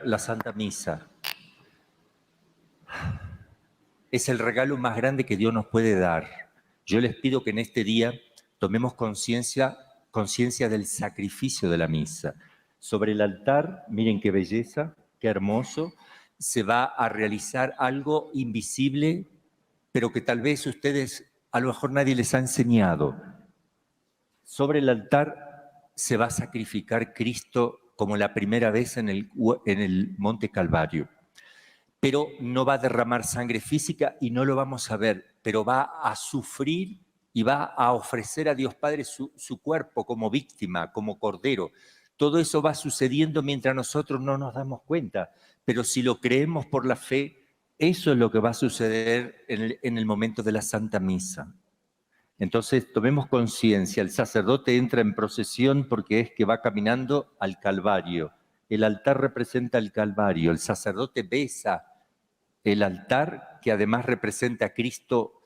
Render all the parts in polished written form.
la Santa Misa. Es el regalo más grande que Dios nos puede dar. Yo les pido que en este día tomemos conciencia del sacrificio de la misa. Sobre el altar, miren qué belleza, qué hermoso, se va a realizar algo invisible, pero que tal vez ustedes, a lo mejor nadie les ha enseñado. Sobre el altar se va a sacrificar Cristo como la primera vez en el Monte Calvario. Pero no va a derramar sangre física y no lo vamos a ver, pero va a sufrir y va a ofrecer a Dios Padre su cuerpo como víctima, como cordero. Todo eso va sucediendo mientras nosotros no nos damos cuenta, pero si lo creemos por la fe, eso es lo que va a suceder en el momento de la Santa Misa. Entonces tomemos conciencia, el sacerdote entra en procesión porque es que va caminando al Calvario. El altar representa el Calvario, el sacerdote besa el altar, que además representa a Cristo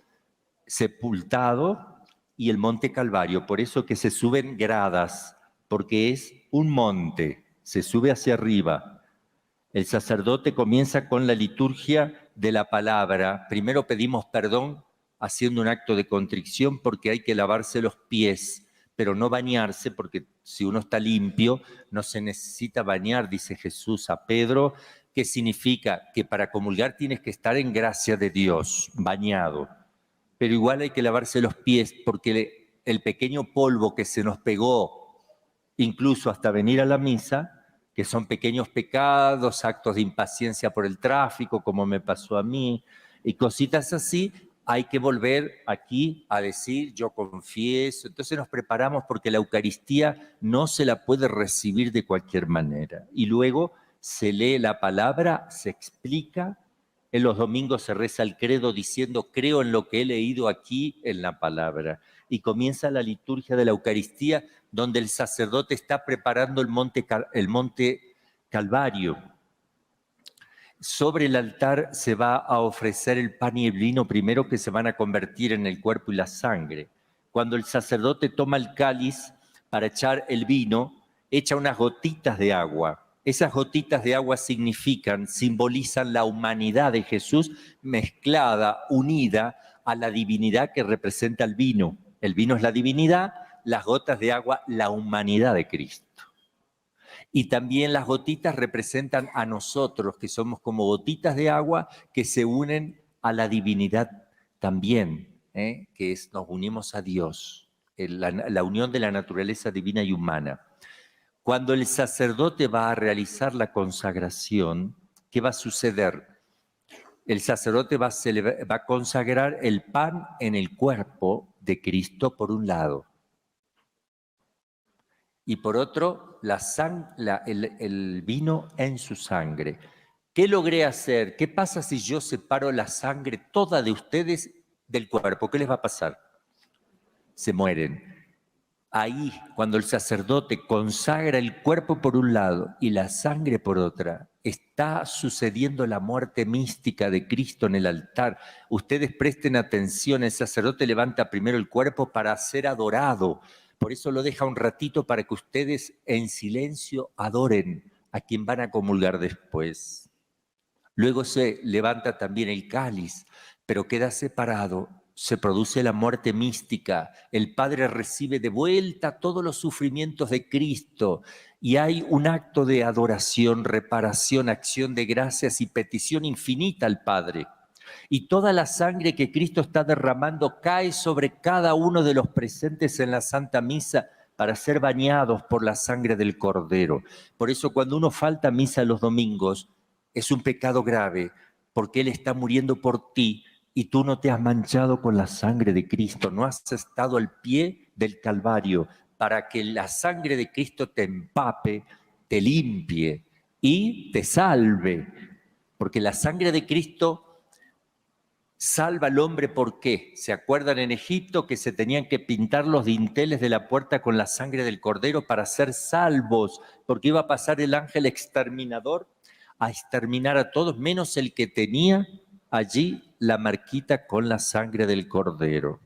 sepultado, y el monte Calvario. Por eso que se suben gradas, porque es un monte, se sube hacia arriba. El sacerdote comienza con la liturgia de la palabra. Primero pedimos perdón haciendo un acto de contrición porque hay que lavarse los pies, pero no bañarse, porque si uno está limpio no se necesita bañar, dice Jesús a Pedro, que significa que para comulgar tienes que estar en gracia de Dios, bañado. Pero igual hay que lavarse los pies porque el pequeño polvo que se nos pegó, incluso hasta venir a la misa, que son pequeños pecados, actos de impaciencia por el tráfico, como me pasó a mí, y cositas así, hay que volver aquí a decir, yo confieso. Entonces nos preparamos porque la Eucaristía no se la puede recibir de cualquier manera. Y luego se lee la palabra, se explica. En los domingos se reza el credo diciendo, creo en lo que he leído aquí en la palabra. Y comienza la liturgia de la Eucaristía, donde el sacerdote está preparando el monte Calvario. Sobre el altar se va a ofrecer el pan y el vino primero, que se van a convertir en el cuerpo y la sangre. Cuando el sacerdote toma el cáliz para echar el vino, echa unas gotitas de agua. Esas gotitas de agua simbolizan la humanidad de Jesús mezclada, unida a la divinidad que representa el vino. El vino es la divinidad, las gotas de agua, la humanidad de Cristo. Y también las gotitas representan a nosotros, que somos como gotitas de agua que se unen a la divinidad también, que es nos unimos a Dios, la unión de la naturaleza divina y humana. Cuando el sacerdote va a realizar la consagración, ¿qué va a suceder? El sacerdote va a consagrar el pan en el cuerpo de Cristo por un lado. Y por otro, el vino en su sangre. ¿Qué logré hacer? ¿Qué pasa si yo separo la sangre toda de ustedes del cuerpo? ¿Qué les va a pasar? Se mueren. Ahí, cuando el sacerdote consagra el cuerpo por un lado y la sangre por otra, está sucediendo la muerte mística de Cristo en el altar. Ustedes presten atención, el sacerdote levanta primero el cuerpo para ser adorado. Por eso lo deja un ratito para que ustedes en silencio adoren a quien van a comulgar después. Luego se levanta también el cáliz, pero queda separado. Se produce la muerte mística, el Padre recibe de vuelta todos los sufrimientos de Cristo y hay un acto de adoración, reparación, acción de gracias y petición infinita al Padre. Y toda la sangre que Cristo está derramando cae sobre cada uno de los presentes en la Santa Misa para ser bañados por la sangre del Cordero. Por eso cuando uno falta a misa los domingos, es un pecado grave, porque Él está muriendo por ti, y tú no te has manchado con la sangre de Cristo, no has estado al pie del Calvario para que la sangre de Cristo te empape, te limpie y te salve. Porque la sangre de Cristo salva al hombre. ¿Por qué? ¿Se acuerdan en Egipto que se tenían que pintar los dinteles de la puerta con la sangre del Cordero para ser salvos? Porque iba a pasar el ángel exterminador a exterminar a todos, menos el que tenía allí la marquita con la sangre del Cordero.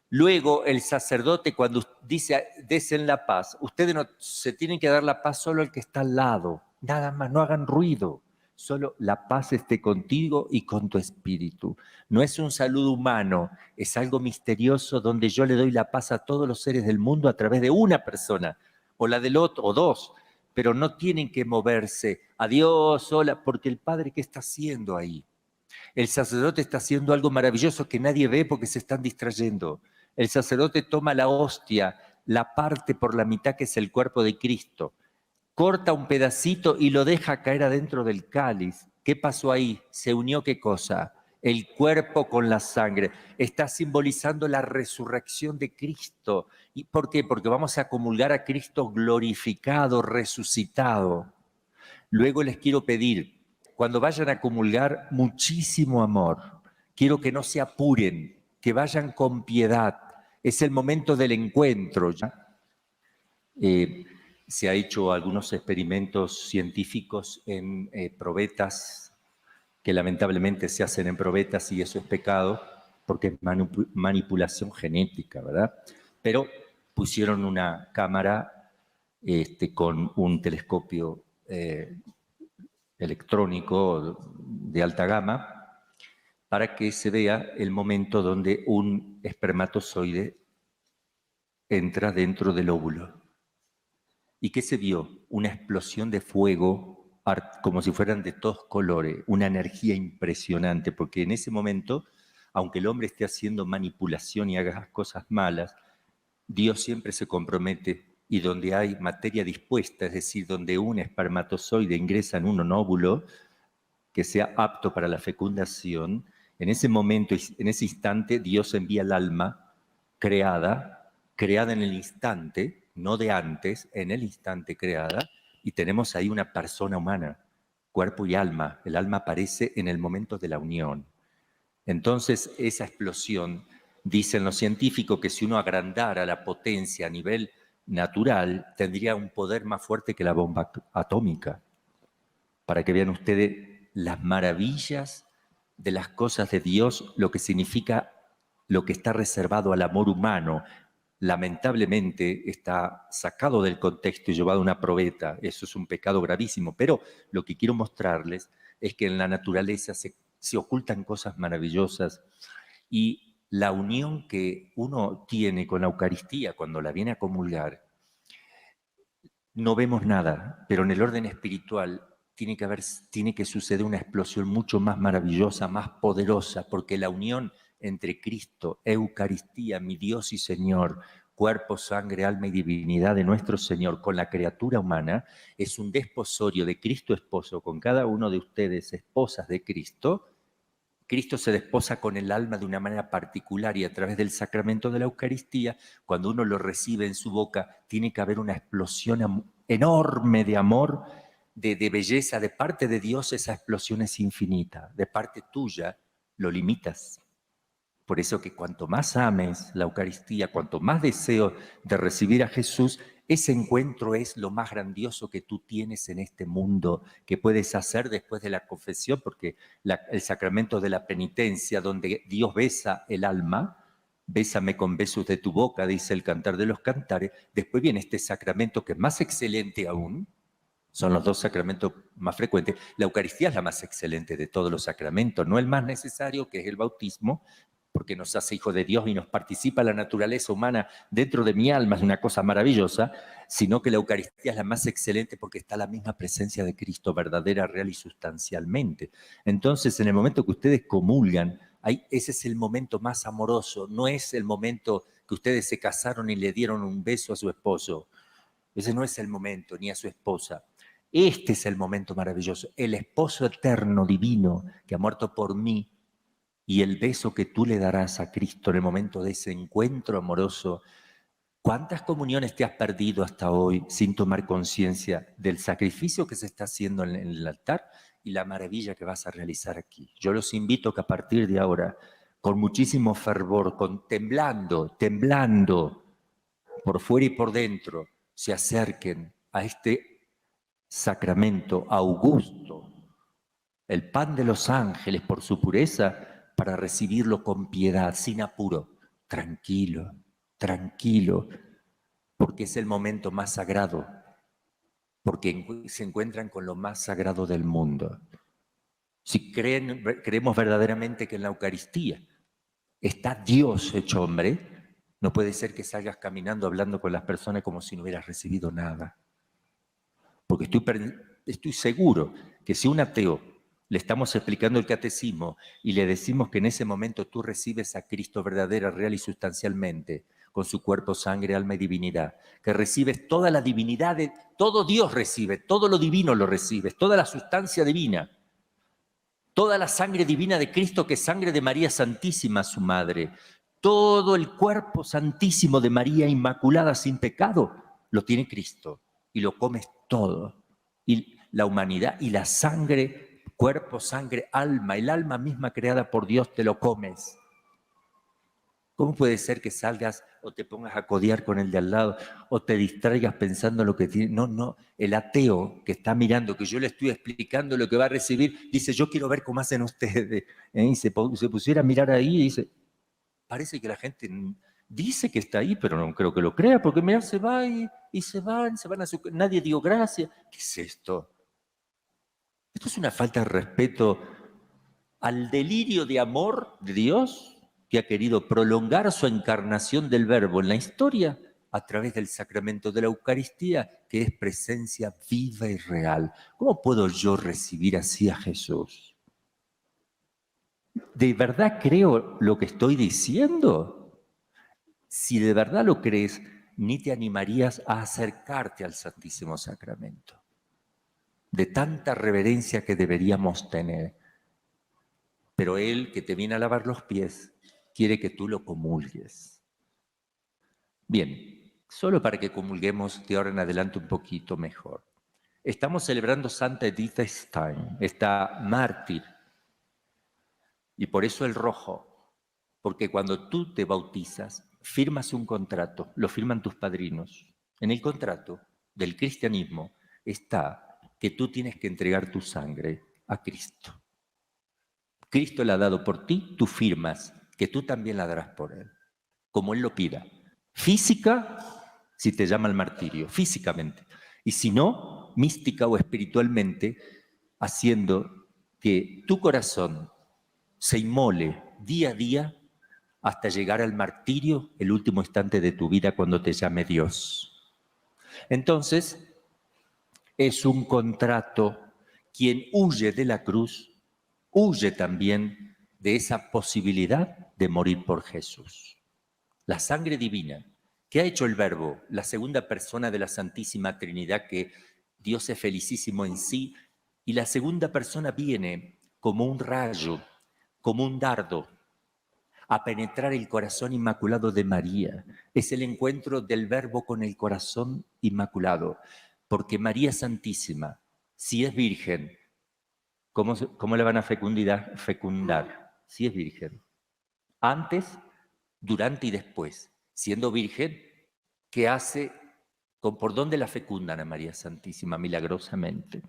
Luego el sacerdote, cuando dice desen la paz, ustedes no se tienen que dar la paz solo al que está al lado, nada más, no hagan ruido. Solo la paz esté contigo y con tu espíritu. No es un saludo humano, es algo misterioso donde yo le doy la paz a todos los seres del mundo a través de una persona, o la del otro, o dos, pero no tienen que moverse. Adiós, hola, porque el Padre, ¿qué está haciendo ahí? El sacerdote está haciendo algo maravilloso que nadie ve porque se están distrayendo. El sacerdote toma la hostia, la parte por la mitad que es el cuerpo de Cristo, corta un pedacito y lo deja caer adentro del cáliz. ¿Qué pasó ahí? ¿Se unió qué cosa? El cuerpo con la sangre. Está simbolizando la resurrección de Cristo. ¿Y por qué? Porque vamos a comulgar a Cristo glorificado, resucitado. Luego les quiero pedir, cuando vayan a comulgar, muchísimo amor. Quiero que no se apuren, que vayan con piedad. Es el momento del encuentro, ¿ya? Se ha hecho algunos experimentos científicos en probetas, que lamentablemente se hacen en probetas y eso es pecado, porque es manipulación genética, ¿verdad? Pero pusieron una cámara con un telescopio electrónico de alta gama para que se vea el momento donde un espermatozoide entra dentro del óvulo. ¿Y qué se vio? Una explosión de fuego, como si fueran de todos colores, una energía impresionante, porque en ese momento, aunque el hombre esté haciendo manipulación y haga cosas malas, Dios siempre se compromete y donde hay materia dispuesta, es decir, donde un espermatozoide ingresa en un óvulo que sea apto para la fecundación, en ese momento, en ese instante, Dios envía el alma creada en el instante, no de antes, en el instante creada, y tenemos ahí una persona humana, cuerpo y alma. El alma aparece en el momento de la unión. Entonces, esa explosión, dicen los científicos que si uno agrandara la potencia a nivel natural, tendría un poder más fuerte que la bomba atómica. Para que vean ustedes las maravillas de las cosas de Dios, lo que significa lo que está reservado al amor humano. Lamentablemente está sacado del contexto y llevado a una probeta. Eso es un pecado gravísimo. Pero lo que quiero mostrarles es que en la naturaleza se ocultan cosas maravillosas y la unión que uno tiene con la Eucaristía cuando la viene a comulgar, no vemos nada, pero en el orden espiritual tiene que suceder una explosión mucho más maravillosa, más poderosa, porque la unión entre Cristo, Eucaristía, mi Dios y Señor, cuerpo, sangre, alma y divinidad de nuestro Señor con la criatura humana, es un desposorio de Cristo esposo con cada uno de ustedes, esposas de Cristo. Cristo se desposa con el alma de una manera particular y a través del sacramento de la Eucaristía, cuando uno lo recibe en su boca, tiene que haber una explosión enorme de amor, de belleza. De parte de Dios esa explosión es infinita, de parte tuya lo limitas. Por eso que cuanto más ames la Eucaristía, cuanto más deseo de recibir a Jesús, ese encuentro es lo más grandioso que tú tienes en este mundo, que puedes hacer después de la confesión, porque el sacramento de la penitencia, donde Dios besa el alma, bésame con besos de tu boca, dice el Cantar de los Cantares, después viene este sacramento que es más excelente aún, son los dos sacramentos más frecuentes. La Eucaristía es la más excelente de todos los sacramentos, no el más necesario, que es el bautismo, porque nos hace hijos de Dios y nos participa la naturaleza humana dentro de mi alma, es una cosa maravillosa, sino que la Eucaristía es la más excelente porque está la misma presencia de Cristo, verdadera, real y sustancialmente. Entonces, en el momento que ustedes comulgan, ese es el momento más amoroso, no es el momento que ustedes se casaron y le dieron un beso a su esposo. Ese no es el momento, ni a su esposa. Este es el momento maravilloso, el esposo eterno, divino, que ha muerto por mí, y el beso que tú le darás a Cristo en el momento de ese encuentro amoroso. ¿Cuántas comuniones te has perdido hasta hoy sin tomar conciencia del sacrificio que se está haciendo en el altar y la maravilla que vas a realizar aquí? Yo los invito que a partir de ahora, con muchísimo fervor, temblando por fuera y por dentro, se acerquen a este sacramento augusto, el pan de los ángeles por su pureza, para recibirlo con piedad, sin apuro, tranquilo, tranquilo, porque es el momento más sagrado porque se encuentran con lo más sagrado del mundo. Si creemos verdaderamente que en la Eucaristía está Dios hecho hombre, no puede ser que salgas caminando hablando con las personas como si no hubieras recibido nada. Porque estoy seguro que si un ateo le estamos explicando el catecismo y le decimos que en ese momento tú recibes a Cristo verdadera, real y sustancialmente, con su cuerpo, sangre, alma y divinidad, que recibes toda la divinidad, todo Dios recibe, todo lo divino lo recibes, toda la sustancia divina, toda la sangre divina de Cristo, que es sangre de María Santísima, su madre, todo el cuerpo santísimo de María Inmaculada sin pecado, lo tiene Cristo y lo comes todo. Y la humanidad y la sangre, cuerpo, sangre, alma, el alma misma creada por Dios, te lo comes. ¿Cómo puede ser que salgas o te pongas a codear con el de al lado o te distraigas pensando lo que tiene? No, el ateo que está mirando, que yo le estoy explicando lo que va a recibir, dice, yo quiero ver cómo hacen ustedes. Y se pusiera a mirar ahí y dice, parece que la gente dice que está ahí, pero no creo que lo crea, porque mira, se va y se van a su... Nadie dio gracias. ¿Qué es esto? Esto es una falta de respeto al delirio de amor de Dios, que ha querido prolongar su encarnación del Verbo en la historia a través del sacramento de la Eucaristía, que es presencia viva y real. ¿Cómo puedo yo recibir así a Jesús? ¿De verdad creo lo que estoy diciendo? Si de verdad lo crees, ni te animarías a acercarte al Santísimo Sacramento. De tanta reverencia que deberíamos tener. Pero Él, que te viene a lavar los pies, quiere que tú lo comulgues. Bien, solo para que comulguemos de ahora en adelante un poquito mejor. Estamos celebrando Santa Edith Stein, esta mártir. Y por eso el rojo, porque cuando tú te bautizas, firmas un contrato, lo firman tus padrinos. En el contrato del cristianismo está que tú tienes que entregar tu sangre a Cristo. Cristo la ha dado por ti, tú firmas que tú también la darás por Él, como Él lo pida. Física, si te llama al martirio, físicamente. Y si no, mística o espiritualmente, haciendo que tu corazón se inmole día a día hasta llegar al martirio, el último instante de tu vida cuando te llame Dios. Entonces, es un contrato. Quien huye de la cruz, huye también de esa posibilidad de morir por Jesús. La sangre divina, que ha hecho el Verbo, la segunda persona de la Santísima Trinidad, que Dios es felicísimo en sí, y la segunda persona viene como un rayo, como un dardo, a penetrar el corazón inmaculado de María. Es el encuentro del Verbo con el corazón inmaculado, porque María Santísima, si es virgen, ¿cómo le van a fecundar? Si es virgen. Antes, durante y después. Siendo virgen, ¿qué hace? ¿Por dónde la fecundan a María Santísima milagrosamente?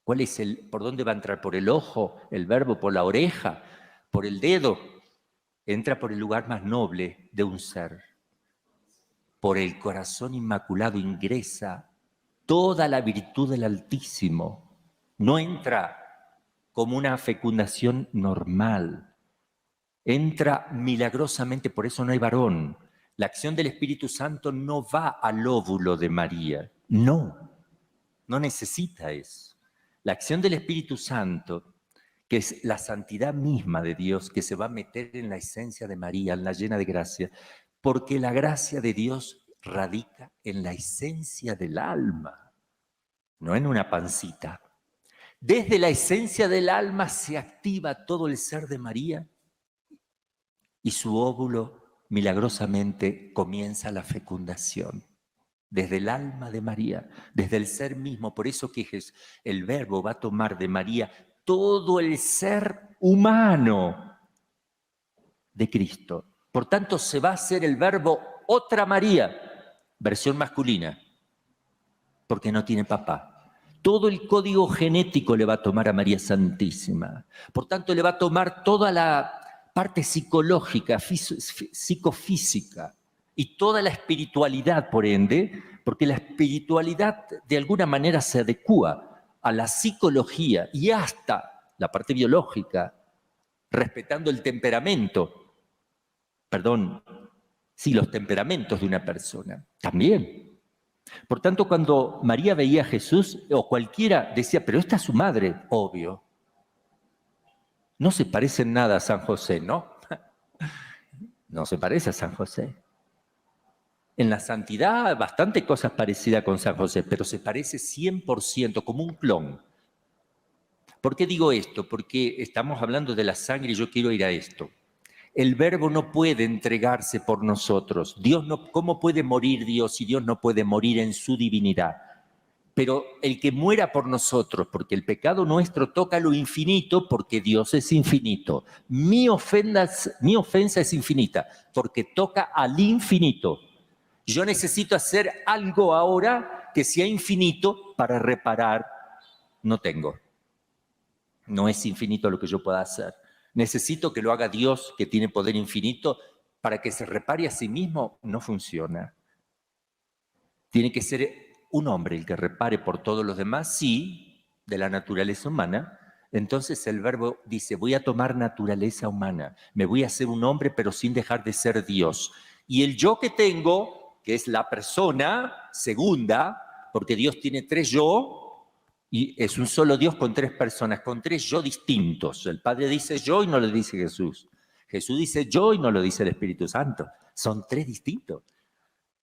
¿Por dónde va a entrar? ¿Por el ojo, el Verbo, por la oreja, por el dedo? Entra por el lugar más noble de un ser. Por el corazón inmaculado ingresa toda la virtud del Altísimo. No entra como una fecundación normal. Entra milagrosamente, por eso no hay varón. La acción del Espíritu Santo no va al óvulo de María. No necesita eso. La acción del Espíritu Santo, que es la santidad misma de Dios, que se va a meter en la esencia de María, en la llena de gracia, porque la gracia de Dios radica en la esencia del alma, no en una pancita. Desde la esencia del alma se activa todo el ser de María y su óvulo milagrosamente comienza la fecundación. Desde el alma de María, desde el ser mismo. Por eso que el Verbo va a tomar de María todo el ser humano de Cristo. Por tanto, se va a hacer el Verbo otra María, versión masculina, porque no tiene papá. Todo el código genético le va a tomar a María Santísima. Por tanto, le va a tomar toda la parte psicológica, psicofísica y toda la espiritualidad, por ende, porque la espiritualidad de alguna manera se adecúa a la psicología y hasta la parte biológica, respetando el temperamento, los temperamentos de una persona, también. Por tanto, cuando María veía a Jesús, o cualquiera decía, pero esta es su madre, obvio. No se parece en nada a San José, ¿no? No se parece a San José. En la santidad, bastante cosas parecidas con San José, pero se parece 100%, como un clon. ¿Por qué digo esto? Porque estamos hablando de la sangre y yo quiero ir a esto. El Verbo no puede entregarse por nosotros. ¿Cómo puede morir Dios si Dios no puede morir en su divinidad? Pero el que muera por nosotros, porque el pecado nuestro toca lo infinito, porque Dios es infinito. Mi ofensa es infinita, porque toca al infinito. Yo necesito hacer algo ahora que sea infinito para reparar. No tengo. No es infinito lo que yo pueda hacer. Necesito que lo haga Dios, que tiene poder infinito, para que se repare a sí mismo. No funciona. Tiene que ser un hombre el que repare por todos los demás, sí, de la naturaleza humana. Entonces el Verbo dice, voy a tomar naturaleza humana, me voy a hacer un hombre, pero sin dejar de ser Dios. Y el yo que tengo, que es la persona segunda, porque Dios tiene 3 yo, y es un solo Dios con 3 personas, con 3 yo distintos. El Padre dice yo y no lo dice Jesús. Jesús dice yo y no lo dice el Espíritu Santo. Son 3 distintos.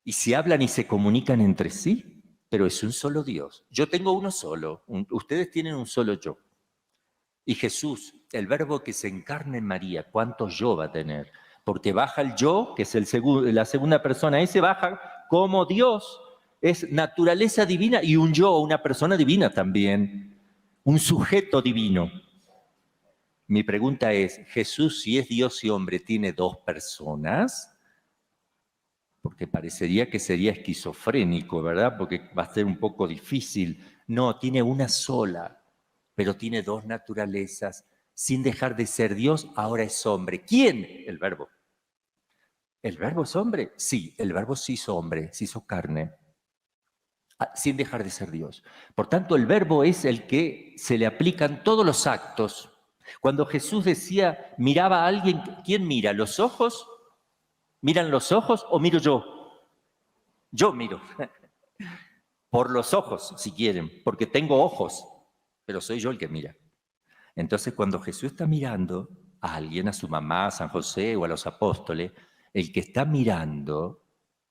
Y se hablan y se comunican entre sí, pero es un solo Dios. Yo tengo uno solo, ustedes tienen un solo yo. Y Jesús, el Verbo que se encarna en María, ¿cuántos yo va a tener? Porque baja el yo, que es la segunda persona, ese baja como Dios. Es naturaleza divina y un yo, una persona divina también, un sujeto divino. Mi pregunta es, ¿Jesús, si es Dios y hombre, tiene 2 personas? Porque parecería que sería esquizofrénico, ¿verdad? Porque va a ser un poco difícil. No, tiene una sola, pero tiene 2 naturalezas. Sin dejar de ser Dios, ahora es hombre. ¿Quién? El Verbo. ¿El Verbo es hombre? Sí, el Verbo se hizo hombre, se hizo carne, sin dejar de ser Dios. Por tanto, el Verbo es el que se le aplican todos los actos. Cuando Jesús decía, miraba a alguien, ¿quién mira? ¿Los ojos? ¿Miran los ojos o miro yo? Yo miro. Por los ojos, si quieren, porque tengo ojos, pero soy yo el que mira. Entonces, cuando Jesús está mirando a alguien, a su mamá, a San José o a los apóstoles, el que está mirando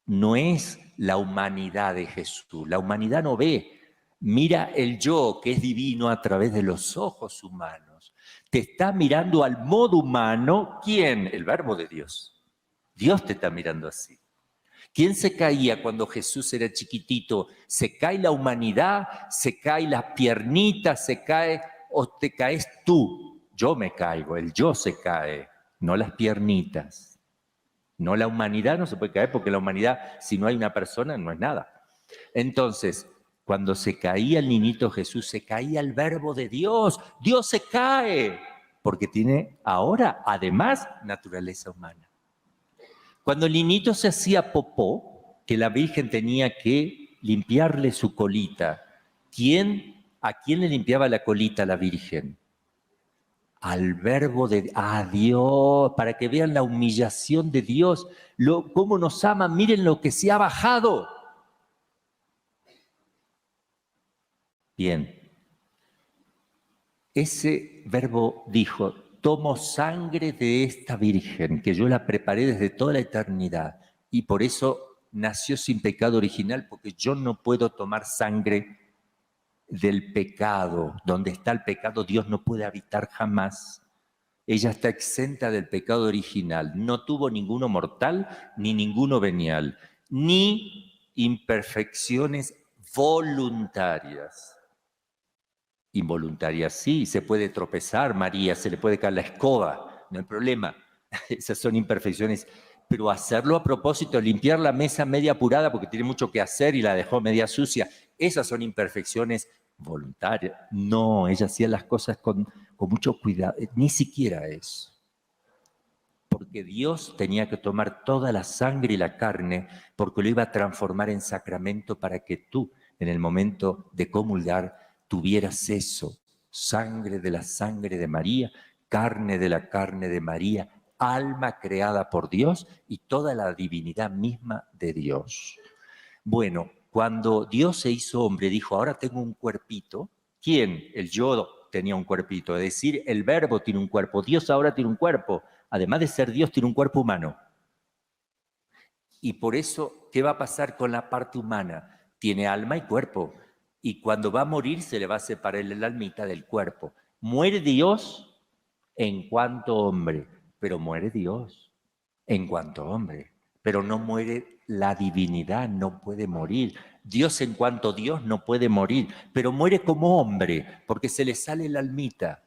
no es la humanidad de Jesús. La humanidad no ve. Mira el yo, que es divino, a través de los ojos humanos. Te está mirando al modo humano. ¿Quién? El Verbo de Dios. Dios te está mirando así. ¿Quién se caía cuando Jesús era chiquitito? ¿Se cae la humanidad? ¿Se cae las piernitas? ¿Se cae o te caes tú? Yo me caigo, el yo se cae, no las piernitas. No, la humanidad no se puede caer porque la humanidad, si no hay una persona, no es nada. Entonces, cuando se caía el niñito Jesús, se caía el Verbo de Dios. Dios se cae porque tiene ahora, además, naturaleza humana. Cuando el niñito se hacía popó, que la Virgen tenía que limpiarle su colita, ¿a quién le limpiaba la colita a la Virgen? Al Verbo de Dios, para que vean la humillación de Dios, cómo nos ama, miren lo que se ha bajado. Bien, ese Verbo dijo, tomo sangre de esta Virgen, que yo la preparé desde toda la eternidad, y por eso nació sin pecado original, porque yo no puedo tomar sangre del pecado. Donde está el pecado, Dios no puede habitar jamás. Ella está exenta del pecado original. No tuvo ninguno mortal, ni ninguno venial, ni imperfecciones voluntarias. Involuntarias sí, se puede tropezar, María, se le puede caer la escoba, no hay problema. Esas son imperfecciones. Pero hacerlo a propósito, limpiar la mesa media apurada porque tiene mucho que hacer y la dejó media sucia, esas son imperfecciones voluntarias. No, ella hacía las cosas con mucho cuidado, ni siquiera eso. porque Dios tenía que tomar toda la sangre y la carne, porque lo iba a transformar en sacramento para que tú, en el momento de comulgar, tuvieras eso, sangre de la sangre de María, carne de la carne de María, alma creada por Dios y toda la divinidad misma de Dios. Bueno, cuando Dios se hizo hombre, dijo, ahora tengo un cuerpito. ¿Quién? El yo tenía un cuerpito, es decir, el verbo tiene un cuerpo. Dios ahora tiene un cuerpo. Además de ser Dios, tiene un cuerpo humano. Y por eso, ¿qué va a pasar con la parte humana? Tiene alma y cuerpo. Y cuando va a morir, se le va a separar el almita del cuerpo. Muere Dios en cuanto hombre, pero muere Dios en cuanto hombre. Pero no muere la divinidad, no puede morir. Dios en cuanto Dios no puede morir, pero muere como hombre, porque se le sale la almita.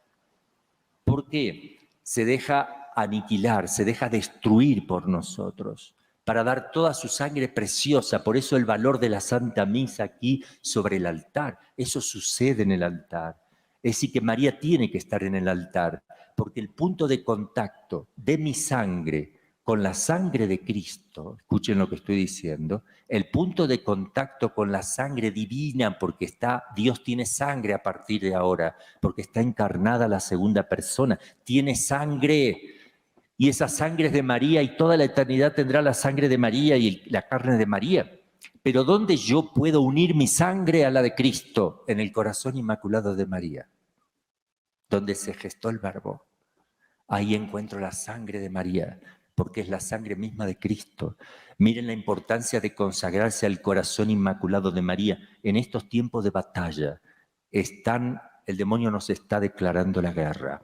¿Por qué? Se deja aniquilar, se deja destruir por nosotros, para dar toda su sangre preciosa. Por eso el valor de la Santa Misa aquí sobre el altar. Eso sucede en el altar. Es decir, que María tiene que estar en el altar, porque el punto de contacto de mi sangre con la sangre de Cristo, escuchen lo que estoy diciendo, el punto de contacto con la sangre divina, porque Dios tiene sangre a partir de ahora, porque está encarnada la segunda persona, tiene sangre, y esa sangre es de María, y toda la eternidad tendrá la sangre de María y la carne de María. Pero ¿dónde yo puedo unir mi sangre a la de Cristo? En el corazón inmaculado de María, donde se gestó el Verbo. Ahí encuentro la sangre de María, porque es la sangre misma de Cristo. Miren la importancia de consagrarse al corazón inmaculado de María. En estos tiempos de batalla, el demonio nos está declarando la guerra.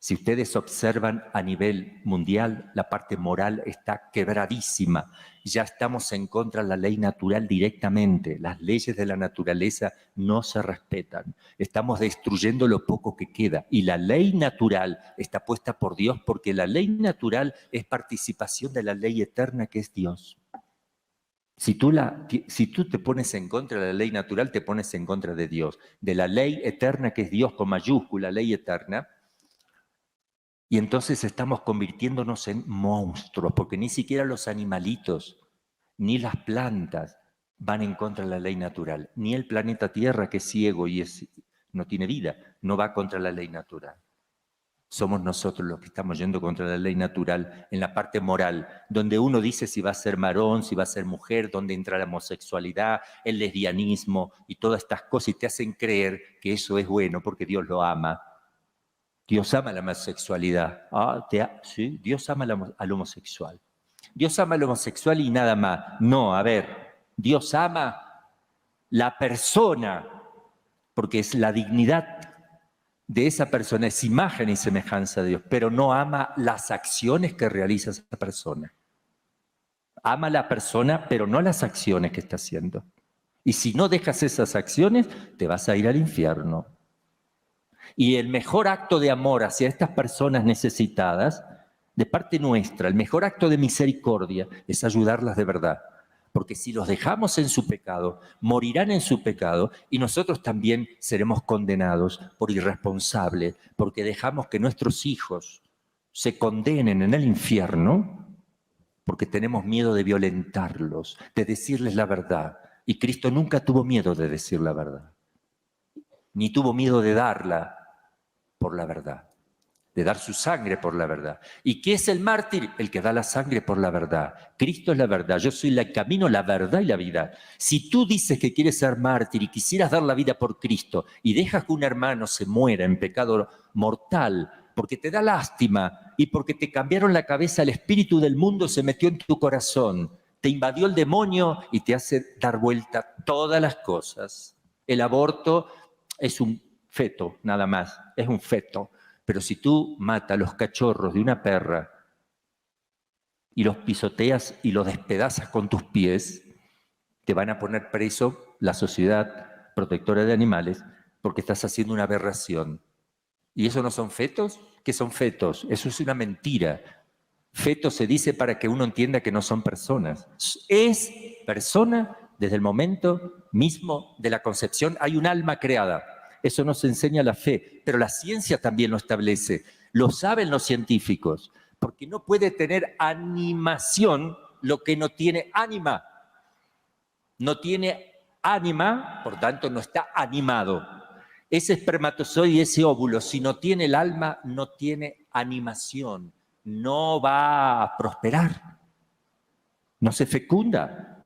Si ustedes observan a nivel mundial, la parte moral está quebradísima. Ya estamos en contra de la ley natural directamente. Las leyes de la naturaleza no se respetan. Estamos destruyendo lo poco que queda. Y la ley natural está puesta por Dios, porque la ley natural es participación de la ley eterna que es Dios. Si tú te pones en contra de la ley natural, te pones en contra de Dios. De la ley eterna que es Dios con mayúscula, ley eterna. Y entonces estamos convirtiéndonos en monstruos, porque ni siquiera los animalitos, ni las plantas van en contra de la ley natural. Ni el planeta Tierra, que es ciego y no tiene vida, no va contra la ley natural. Somos nosotros los que estamos yendo contra la ley natural en la parte moral, donde uno dice si va a ser varón, si va a ser mujer, donde entra la homosexualidad, el lesbianismo y todas estas cosas, y te hacen creer que eso es bueno porque Dios lo ama. Dios ama la homosexualidad. Sí, Dios ama al homosexual. Dios ama al homosexual y nada más. No, a ver, Dios ama la persona, porque es la dignidad de esa persona, es imagen y semejanza de Dios, pero no ama las acciones que realiza esa persona. Ama a la persona, pero no las acciones que está haciendo. Y si no dejas esas acciones, te vas a ir al infierno. Y el mejor acto de amor hacia estas personas necesitadas, de parte nuestra, el mejor acto de misericordia es ayudarlas de verdad. Porque si los dejamos en su pecado, morirán en su pecado y nosotros también seremos condenados por irresponsables, porque dejamos que nuestros hijos se condenen en el infierno, porque tenemos miedo de violentarlos, de decirles la verdad. Y Cristo nunca tuvo miedo de decir la verdad, ni tuvo miedo de darla por la verdad, de dar su sangre por la verdad. ¿Y qué es el mártir? El que da la sangre por la verdad. Cristo es la verdad, yo soy el camino, la verdad y la vida. Si tú dices que quieres ser mártir y quisieras dar la vida por Cristo y dejas que un hermano se muera en pecado mortal porque te da lástima y porque te cambiaron la cabeza, el espíritu del mundo se metió en tu corazón, te invadió el demonio y te hace dar vuelta todas las cosas. El aborto es un feto, nada más, es un feto. Pero si tú matas a los cachorros de una perra y los pisoteas y los despedazas con tus pies, te van a poner preso la Sociedad Protectora de Animales porque estás haciendo una aberración. ¿Y eso no son fetos? ¿Qué son fetos? Eso es una mentira. Feto se dice para que uno entienda que no son personas. Es persona desde el momento mismo de la concepción. Hay un alma creada. Eso nos enseña la fe, pero la ciencia también lo establece. Lo saben los científicos. porque no puede tener animación lo que no tiene ánima. No tiene ánima, por tanto no está animado. Ese espermatozoide y ese óvulo, si no tiene el alma, no tiene animación, no va a prosperar, no se fecunda.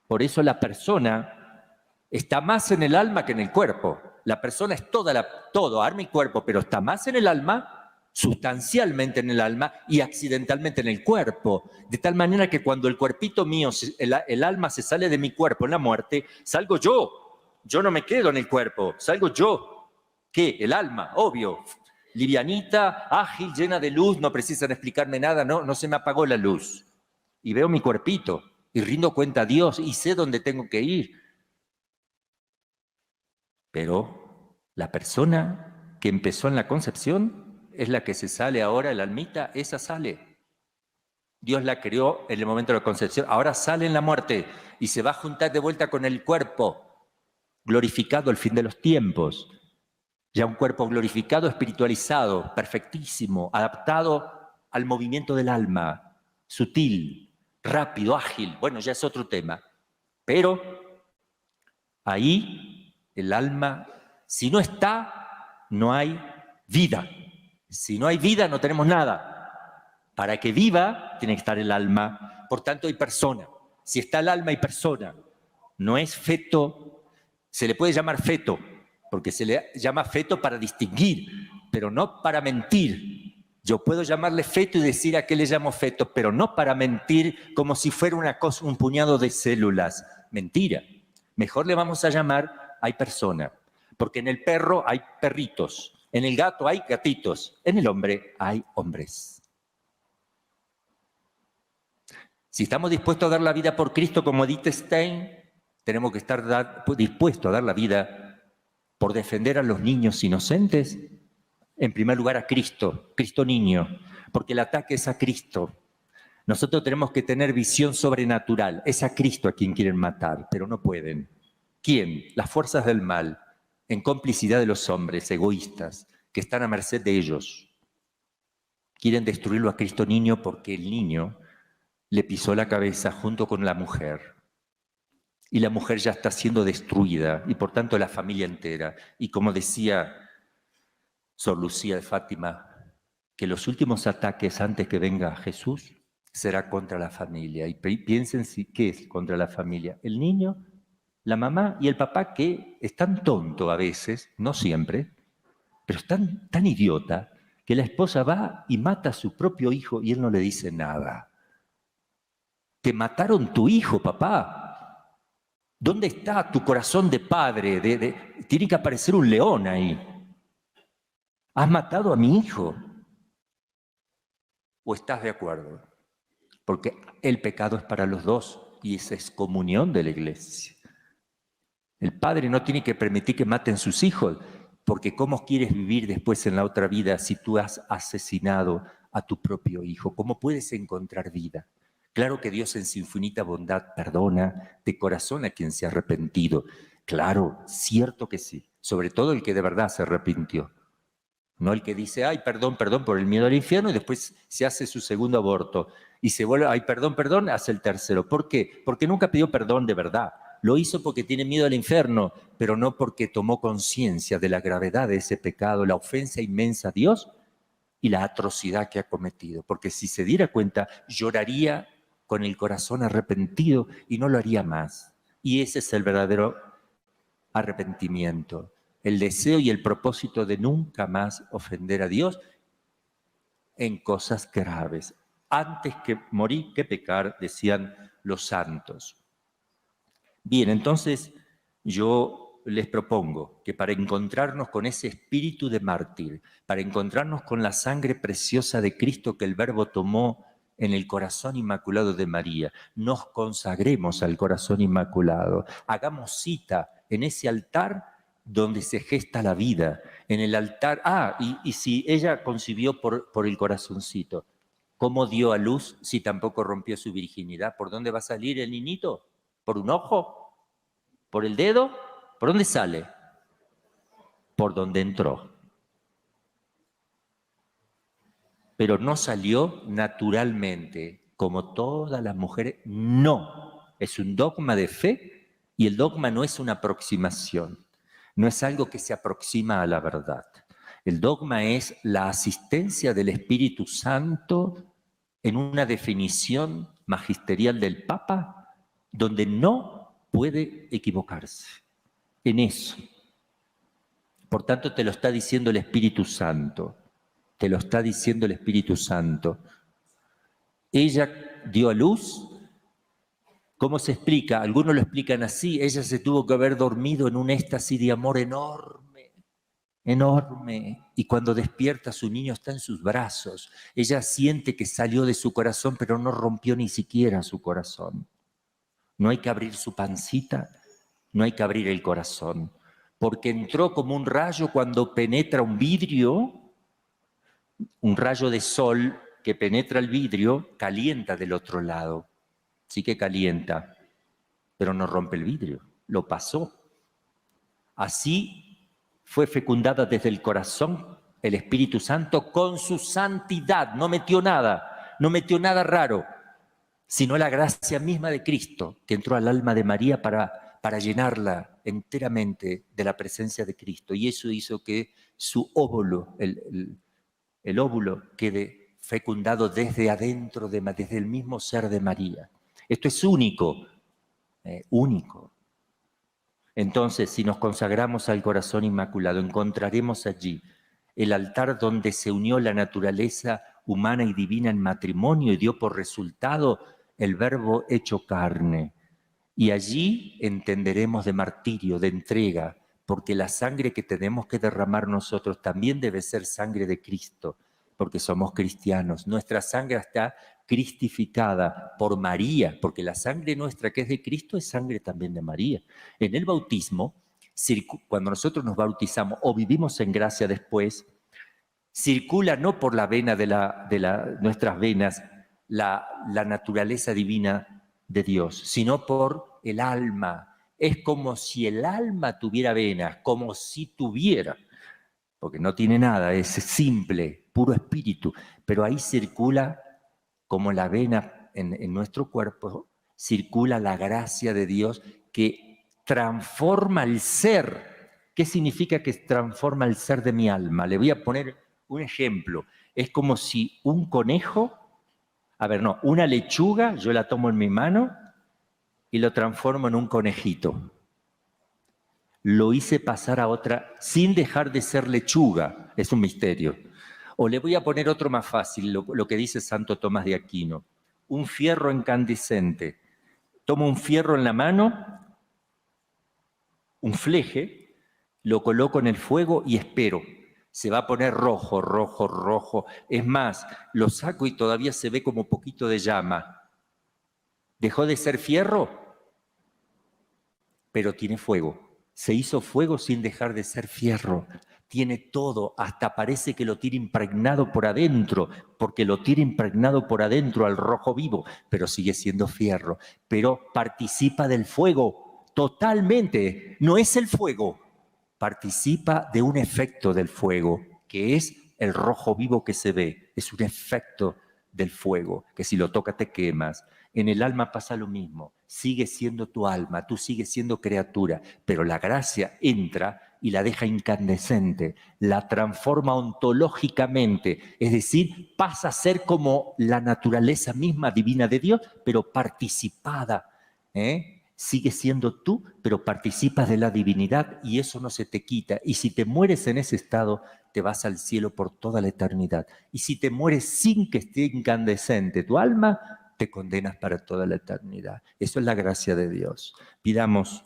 Por eso la persona está más en el alma que en el cuerpo. La persona es todo, alma y cuerpo, pero está más en el alma, sustancialmente en el alma y accidentalmente en el cuerpo. De tal manera que cuando el cuerpito mío, el alma se sale de mi cuerpo en la muerte, salgo yo. Yo no me quedo en el cuerpo, salgo yo. ¿Qué? El alma, obvio. Livianita, ágil, llena de luz, no precisan explicarme nada, no se me apagó la luz. Y veo mi cuerpito y rindo cuenta a Dios y sé dónde tengo que ir. Pero la persona que empezó en la concepción es la que se sale ahora, el almita, esa sale. Dios la creó en el momento de la concepción, ahora sale en la muerte y se va a juntar de vuelta con el cuerpo glorificado al fin de los tiempos. Ya un cuerpo glorificado, espiritualizado, perfectísimo, adaptado al movimiento del alma, sutil, rápido, ágil. Bueno, ya es otro tema. Pero ahí el alma, si no está, no hay vida. Si no hay vida, no tenemos nada. Para que viva, tiene que estar el alma. Por tanto, hay persona. Si está el alma, hay persona. No es feto. Se le puede llamar feto, porque se le llama feto para distinguir, pero no para mentir. Yo puedo llamarle feto y decir a qué le llamo feto, pero no para mentir como si fuera una cosa, un puñado de células. Mentira. Mejor le vamos a llamar hay persona, porque en el perro hay perritos, en el gato hay gatitos, en el hombre hay hombres. Si estamos dispuestos a dar la vida por Cristo, como dice Stein, tenemos que estar dispuestos a dar la vida por defender a los niños inocentes. En primer lugar a Cristo, Cristo niño, porque el ataque es a Cristo. Nosotros tenemos que tener visión sobrenatural. Es a Cristo a quien quieren matar, pero no pueden. ¿Quién? Las fuerzas del mal, en complicidad de los hombres egoístas, que están a merced de ellos. Quieren destruirlo a Cristo niño porque el niño le pisó la cabeza junto con la mujer. Y la mujer ya está siendo destruida, y por tanto la familia entera. Y como decía Sor Lucía de Fátima, que los últimos ataques antes que venga Jesús será contra la familia. Y piensen qué es contra la familia. El niño, la mamá y el papá, que es tan tonto a veces, no siempre, pero es tan idiota, que la esposa va y mata a su propio hijo y él no le dice nada. Te mataron tu hijo, papá. ¿Dónde está tu corazón de padre? Tiene que aparecer un león ahí. ¿Has matado a mi hijo? ¿O estás de acuerdo? Porque el pecado es para los dos y esa es comunión de la iglesia. El padre no tiene que permitir que maten sus hijos, porque ¿cómo quieres vivir después en la otra vida si tú has asesinado a tu propio hijo? ¿Cómo puedes encontrar vida? Claro que Dios en su infinita bondad perdona de corazón a quien se ha arrepentido. Claro, cierto que sí. Sobre todo el que de verdad se arrepintió. No el que dice, ay, perdón, perdón, por el miedo al infierno, y después se hace su segundo aborto. Y se vuelve, ay, perdón, perdón, hace el tercero. ¿Por qué? Porque nunca pidió perdón de verdad. Lo hizo porque tiene miedo al infierno, pero no porque tomó conciencia de la gravedad de ese pecado, la ofensa inmensa a Dios y la atrocidad que ha cometido. Porque si se diera cuenta, lloraría con el corazón arrepentido y no lo haría más. Y ese es el verdadero arrepentimiento. El deseo y el propósito de nunca más ofender a Dios en cosas graves. Antes que morir que pecar, decían los santos. Bien, entonces yo les propongo que para encontrarnos con ese espíritu de mártir, para encontrarnos con la sangre preciosa de Cristo que el Verbo tomó en el corazón inmaculado de María, nos consagremos al corazón inmaculado, hagamos cita en ese altar donde se gesta la vida, en el altar. Y si ella concibió por el corazoncito, ¿cómo dio a luz si tampoco rompió su virginidad? ¿Por dónde va a salir el niñito? ¿Por un ojo? ¿Por el dedo? ¿Por dónde sale? Por donde entró. pero no salió naturalmente, como todas las mujeres. No, es un dogma de fe y el dogma no es una aproximación, no es algo que se aproxima a la verdad. El dogma es la asistencia del Espíritu Santo en una definición magisterial del Papa donde no puede equivocarse. En eso. Por tanto, te lo está diciendo el Espíritu Santo. Te lo está diciendo el Espíritu Santo. Ella dio a luz. ¿Cómo se explica? Algunos lo explican así. Ella se tuvo que haber dormido en un éxtasis de amor enorme, enorme. Y cuando despierta, su niño está en sus brazos. Ella siente que salió de su corazón, pero no rompió ni siquiera su corazón. No hay que abrir su pancita, no hay que abrir el corazón. Porque entró como un rayo cuando penetra un vidrio. Un rayo de sol que penetra el vidrio calienta del otro lado. Sí que calienta, pero no rompe el vidrio. Lo pasó. Así fue fecundada desde el corazón el Espíritu Santo con su santidad. No metió nada raro, sino la gracia misma de Cristo que entró al alma de María para llenarla enteramente de la presencia de Cristo. Y eso hizo que su óvulo, el óvulo quede fecundado desde adentro, desde el mismo ser de María. Esto es único, único. Entonces, si nos consagramos al corazón inmaculado, encontraremos allí el altar donde se unió la naturaleza humana y divina en matrimonio y dio por resultado el Verbo hecho carne. Y allí entenderemos de martirio, de entrega, porque la sangre que tenemos que derramar nosotros también debe ser sangre de Cristo, porque somos cristianos. Nuestra sangre está cristificada por María, porque la sangre nuestra que es de Cristo es sangre también de María. En el bautismo, cuando nosotros nos bautizamos o vivimos en gracia después, circula no por la vena de nuestras venas la naturaleza divina de Dios, sino por el alma. Es como si el alma tuviera venas, como si tuviera, porque no tiene nada, es simple, puro espíritu, pero ahí circula como la vena en nuestro cuerpo, circula la gracia de Dios que transforma el ser. ¿Qué significa que transforma el ser de mi alma? Le voy a poner un ejemplo. Es como si un conejo, una lechuga, yo la tomo en mi mano y lo transformo en un conejito. Lo hice pasar a otra sin dejar de ser lechuga. Es un misterio. O le voy a poner otro más fácil, lo que dice Santo Tomás de Aquino. Un fierro incandescente. Tomo un fierro en la mano, un fleje, lo coloco en el fuego y espero. Se va a poner rojo, rojo, rojo. Es más, lo saco y todavía se ve como poquito de llama. ¿Dejó de ser fierro? Pero tiene fuego. Se hizo fuego sin dejar de ser fierro. Tiene todo, hasta parece que lo tiene impregnado por adentro, porque lo tiene impregnado por adentro al rojo vivo, pero sigue siendo fierro. Pero participa del fuego totalmente. No es el fuego, participa de un efecto del fuego, que es el rojo vivo que se ve. Es un efecto del fuego, que si lo tocas te quemas. En el alma pasa lo mismo. Sigue siendo tu alma, tú sigues siendo criatura, pero la gracia entra y la deja incandescente, la transforma ontológicamente, es decir, pasa a ser como la naturaleza misma divina de Dios, pero participada. Sigue siendo tú, pero participas de la divinidad y eso no se te quita. Y si te mueres en ese estado, te vas al cielo por toda la eternidad. Y si te mueres sin que esté incandescente tu alma, te condenas para toda la eternidad. Eso es la gracia de Dios. Pidamos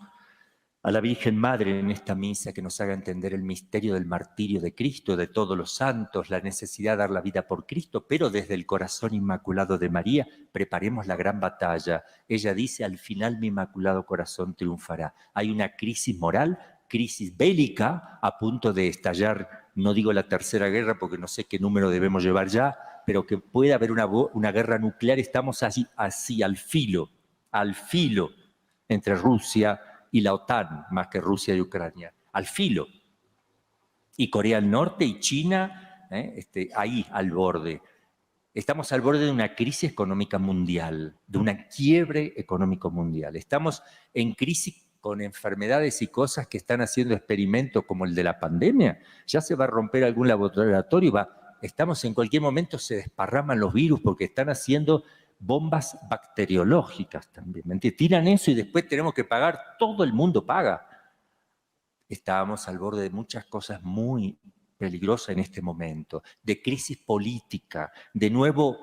a la Virgen Madre en esta misa que nos haga entender el misterio del martirio de Cristo, de todos los santos, la necesidad de dar la vida por Cristo, pero desde el corazón inmaculado de María, preparemos la gran batalla. Ella dice, al final mi inmaculado corazón triunfará. Hay una crisis moral, crisis bélica, a punto de estallar, no digo la tercera guerra porque no sé qué número debemos llevar ya, pero que puede haber una guerra nuclear. Estamos así al filo, entre Rusia y la OTAN, más que Rusia y Ucrania, al filo. Y Corea del Norte y China, ahí al borde. Estamos al borde de una crisis económica mundial, de una quiebre económico mundial. Estamos en crisis con enfermedades y cosas que están haciendo experimentos como el de la pandemia. Ya se va a romper algún laboratorio, estamos en cualquier momento, se desparraman los virus porque están haciendo bombas bacteriológicas también. ¿Me entiendes? Tiran eso y después tenemos que pagar, todo el mundo paga. Estábamos al borde de muchas cosas muy peligrosas en este momento, de crisis política, de nuevo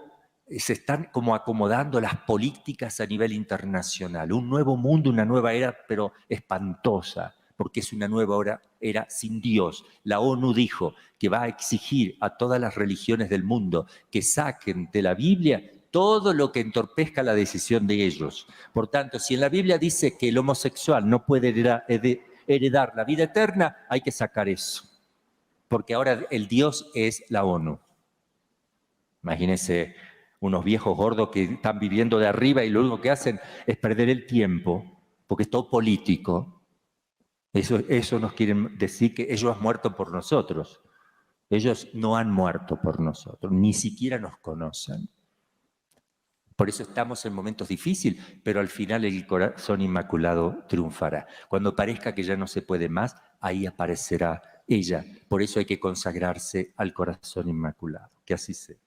se están como acomodando las políticas a nivel internacional, un nuevo mundo, una nueva era, pero espantosa, porque es una nueva era sin Dios. La ONU dijo que va a exigir a todas las religiones del mundo que saquen de la Biblia todo lo que entorpezca la decisión de ellos. Por tanto, si en la Biblia dice que el homosexual no puede heredar la vida eterna, hay que sacar eso. Porque ahora el Dios es la ONU. Imagínense unos viejos gordos que están viviendo de arriba y lo único que hacen es perder el tiempo, porque es todo político. Eso nos quieren decir que ellos han muerto por nosotros. Ellos no han muerto por nosotros, ni siquiera nos conocen. Por eso estamos en momentos difíciles, pero al final el corazón inmaculado triunfará. Cuando parezca que ya no se puede más, ahí aparecerá ella. Por eso hay que consagrarse al corazón inmaculado. Que así sea.